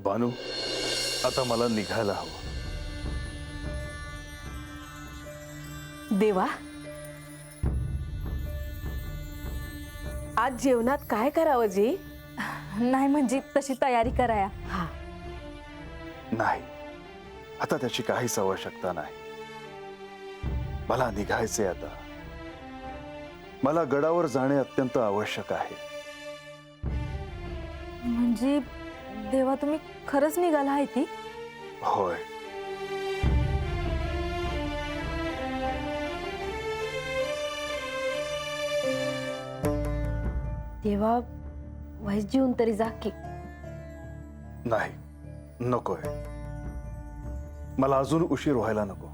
बानू, आता मला निघायला हवं. देवा, आज जेवणात काय करावं जी? नाही म्हणजे तशी तयारी कराया. हा, नाही, आता त्याची काहीच आवश्यकता नाही. मला निघायचे आता. मला गडावर जाणे अत्यंत आवश्यक आहे. म्हणजे देवा तुम्ही खरंच निघाला आहे ती? होय. देवा वाईस जीवन तरी जा की. नाही, नकोय. मला अजून उशीर व्हायला नको.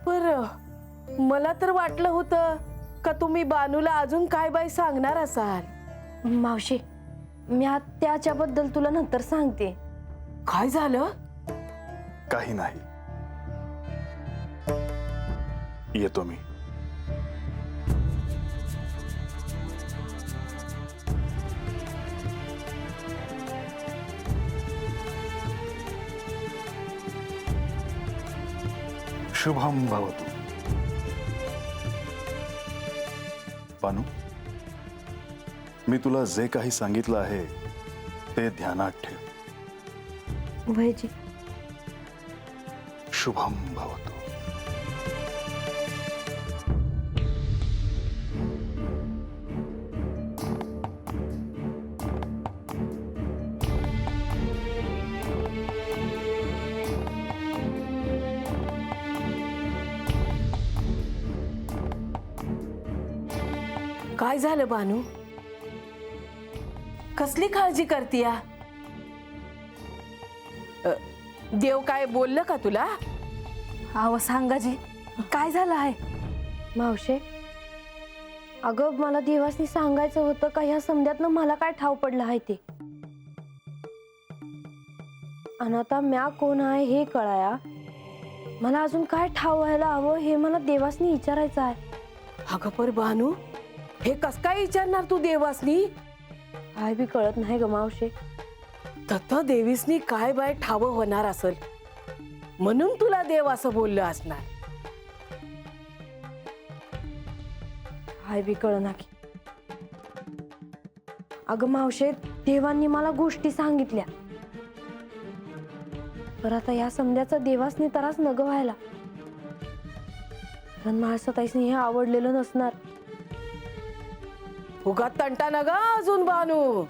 पर मला तर वाटलं होतं का तुम्ही बानूला अजून काय बाई सांगणार असाल. मावशी, मी त्याच्याबद्दल तुला नंतर सांगते. काय झालं? काही नाही. येतो मी. शुभम भवतु. बानू, मी तुला जे काही सांगितलं आहे ते ध्यानात ठेव. वयजी. शुभम भवतु. काय झालं बानू? कसली काळजी करतीया? देव काय बोललं का तुला? अहो सांगा जी, काय झालं आहे? मावशे, अगं मला देवासनी सांगायचं होतं का ह्या समध्यातनं मला काय ठाव पडलं आहे ते. आणि आता म्या कोण आहे हे कळाया. मला अजून काय ठाव व्हायला हवं हे मला देवासनी विचारायचं आहे. अगं पर बानू, हे कस काय विचारणार तू देवासनी? काय बी कळत नाही ग मावशे. तत देवीसनी काय बाय ठाव होणार असेल म्हणून तुला देव असं बोललं असणार. काय बी कळना की. अगं मावशे, देवांनी मला गोष्टी सांगितल्या, पर आता या समध्याचा देवासनी तरास नग व्हायला. कारण मला स्वतःसनी हे आवडलेलं नसणार. उगाच तंटा न ग अजून बानू.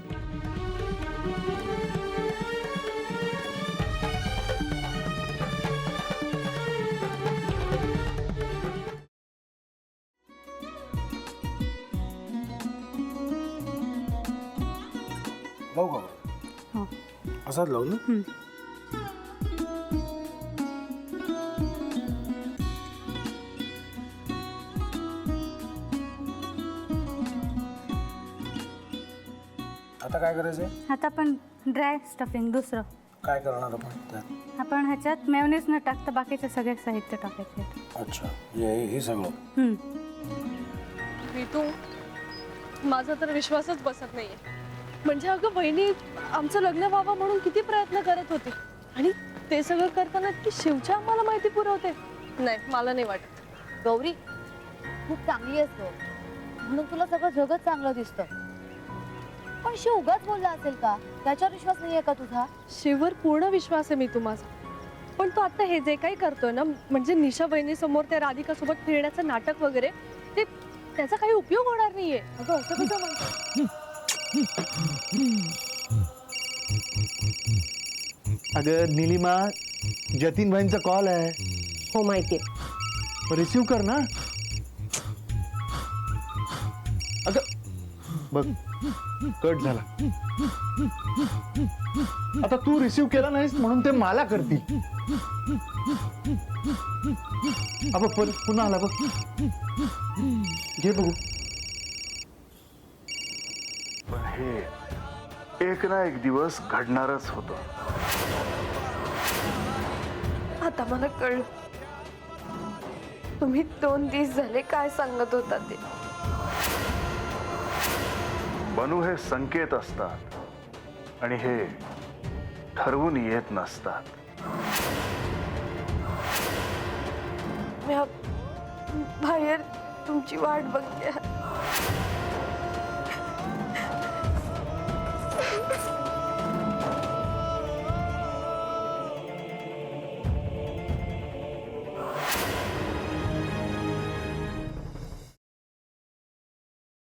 लावू का? हो. असाच लावू ना. आता काय करायचंय? आता आपण ड्राय स्टफिंग दुसरं काय करणार आपण त्यात? आपण ह्याच्यात मेयोनीज न टाकता बाकीचे सगळे साहित्य टाकायचे. अच्छा, हे सगळं. ऋतू, माझा तर विश्वासच बसत नाहीये. म्हणजे अगं बहिणी आमचं लग्न व्हावं म्हणून किती प्रयत्न करत होते आणि ते सगळं करताना की शिवच्या आम्हाला माहिती पुरवते. नाही, मला नाही वाटत. गौरी खूप चांगली असतो म्हणून तुला सगळं जगत चांगलं दिसतं, पण शिव उगाच बोलला असेल का? त्याच्यावर विश्वास नाहीये का तुझा? शिववर पूर्ण विश्वास आहे मी माझा. पण तो आता हे जे काही करतोय ना, म्हणजे निशा बहिणी समोर त्या राधिका सोबत फिरण्याचं नाटक वगैरे, ते त्याचा काही उपयोग होणार नाहीये. अगं असं कसं म्हणतो? अगं नीलिमा, जतीन भाईंचा कॉल आहे. हो माहितीये. रिसीव कर ना. अगं बघ, कट झाला. आता तू रिसीव केला नाहीस म्हणून ते मला करतील. अब पुन्हा आला बघ. घे बघू. पण हे एक ना एक दिवस घडणारच होतं. आता मला कळलं तुम्ही 2 दिवस झाले काय सांगत होता ते. बनू हे संकेत असतात आणि हे ठरवून येत नसतात. मी बाहेर तुमची वाट बघते.